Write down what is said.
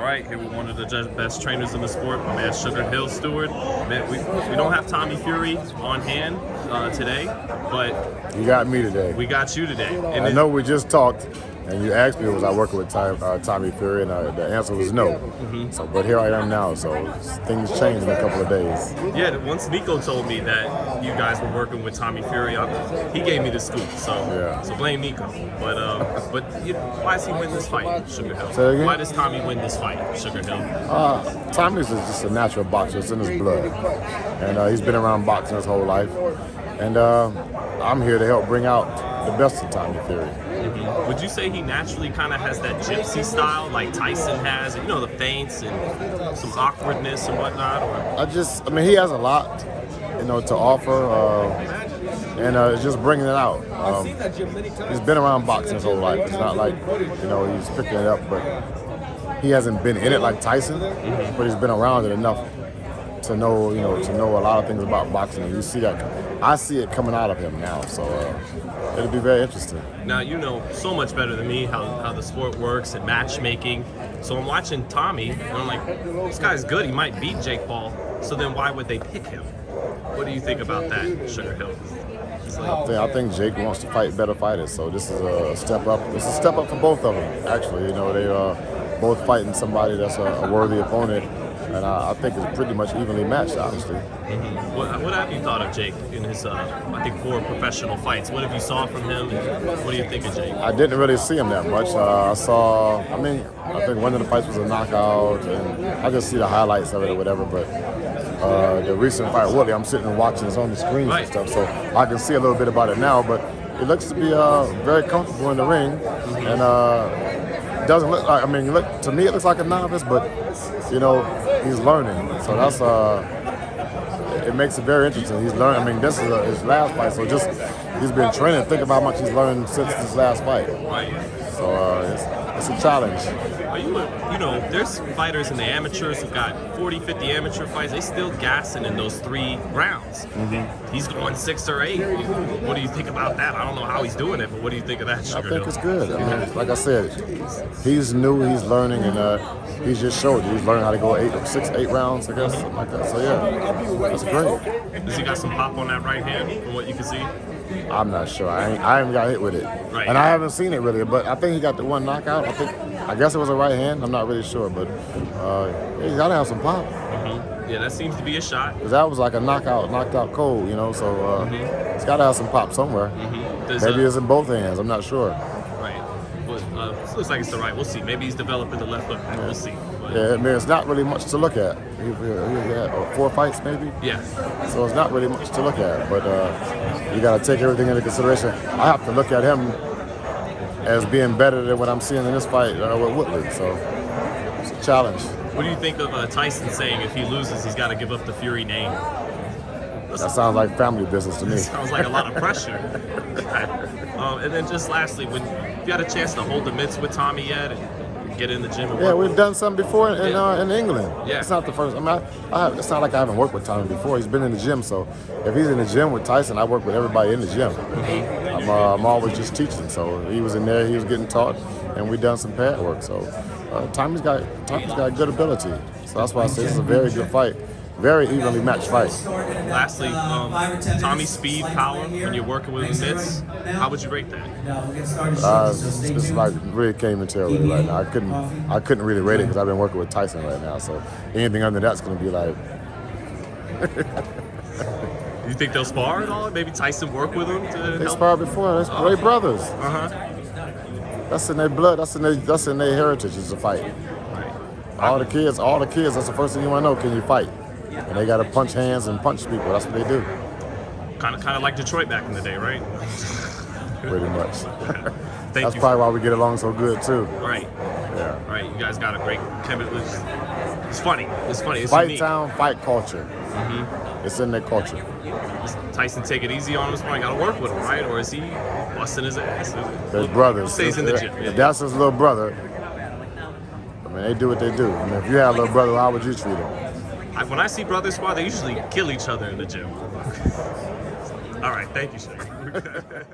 right, here with one of the best trainers in the sport, my man Sugarhill Stewart. Man, we don't have Tommy Fury on hand today, but you got me today. We got you today. And I know we just talked, and you asked me was I working with Tommy Fury, and the answer was no. Mm-hmm. So, but here I am now. So things changed in a couple of days. Yeah, once Nico told me that you guys were working with Tommy Fury, he gave me the scoop. So, yeah. So blame Nico. But you know, why does he win this fight, Sugarhill? Say again? Why does Tommy win this fight, Sugarhill? Tommy's just a natural boxer. It's in his blood, and he's been around boxing his whole life. And I'm here to help bring out the best of Tommy Fury. Mm-hmm. Would you say he naturally kind of has that gypsy style like Tyson has? You know, the feints and some awkwardness and whatnot? Or? I mean, he has a lot, to offer, and it's just bringing it out. He's been around boxing his whole life. It's not like, he's picking it up, but he hasn't been in it like Tyson, but he's been around it enough to know, to know a lot of things about boxing. And you see that, I see it coming out of him now. So it'll be very interesting. Now, you know so much better than me how the sport works and matchmaking. So I'm watching Tommy, and I'm like, this guy's good. He might beat Jake Paul. So then why would they pick him? What do you think about that, Sugarhill? I think Jake wants to fight better fighters. So this is a step up. It's a step up for both of them. Actually, they are both fighting somebody that's a worthy opponent. And I think it's pretty much evenly matched, honestly. Mm-hmm. What have you thought of Jake in his, I think, 4 professional fights? What have you saw from him? And what do you think of Jake? I didn't really see him that much. I think one of the fights was a knockout, and I just see the highlights of it or whatever. But the recent fight, Woodley, I'm sitting and watching. It's on the screen and stuff, so I can see a little bit about it now. But it looks to be very comfortable in the ring, and doesn't look like. To me, it looks like a novice, but he's learning. So that's it makes it very interesting. He's learning. This is his last fight, so he's been training. Think about how much he's learned since his last fight. Right. So it's a challenge. There's fighters in the amateurs who've got 40, 50 amateur fights. They still gassing in those 3 rounds. Mm-hmm. He's going 6 or 8. What do you think about that? I don't know how he's doing it, but what do you think of that, Sugarhill? I think it's good. Like I said, he's new, he's learning, and he's just showed you. He's learning how to go 8 rounds, I guess, something like that. So yeah, that's great. Does he got some pop on that right hand, from what you can see? I'm not sure. I haven't got hit with it, right. And I haven't seen it really. But I think he got the one knockout. I guess it was a right hand. I'm not really sure, but he's gotta have some pop. Mm-hmm. Yeah, that seems to be a shot. Because that was like a knocked out cold, So he's gotta have some pop somewhere. Mm-hmm. Maybe it's in both hands. I'm not sure. Right. Well, it looks like it's the right. We'll see. Maybe he's developing the left hook. Yeah. We'll see. But, yeah, it's not really much to look at. He had 4 fights maybe. Yeah. So it's not really much to look at, but you got to take everything into consideration. I have to look at him as being better than what I'm seeing in this fight with Woodley. So it's a challenge. What do you think of Tyson saying if he loses, he's got to give up the Fury name? That sounds like family business to me. Sounds like a lot of pressure. And then just lastly, when you had a chance to hold the mitts with Tommy yet and get in the gym? Yeah, we've done something before in England. Yeah. It's not the first. It's not like I haven't worked with Tommy before. He's been in the gym, so if he's in the gym with Tyson, I work with everybody in the gym. Mm-hmm. I'm always just teaching. So he was in there, he was getting taught, and we've done some pad work. So Tommy's got good ability. So that's why I say this is a very good fight. Very evenly matched fight. Lastly, Tommy's speed, power, when you're working with his mitts, how would you rate that? It's like really can't even tell really right now. I couldn't really rate it because I've been working with Tyson right now. So anything under that's going to be like. You think they'll spar at all? Maybe Tyson work with him to They help? sparred before. They're brothers. That's in their blood. That's in their heritage. Is a fight. Right. All the kids. That's the first thing you want to know. Can you fight? And they got to punch hands and punch people. That's what they do. Kind of like Detroit back in the day, right? Pretty much. That's probably why we get along so good too. Right. Yeah. Right. You guys got a great chemistry. It's funny. It's Fight unique. town, fight culture. Mm-hmm. It's in their culture. Does Tyson take it easy on him? I got to work with him, right? Or is he busting his ass? There's brothers. Stays in the gym. If that's his little brother, they do what they do. If you had a little brother, how would you treat him? When I see brothers spar, they usually kill each other in the gym. All right, thank you, sir.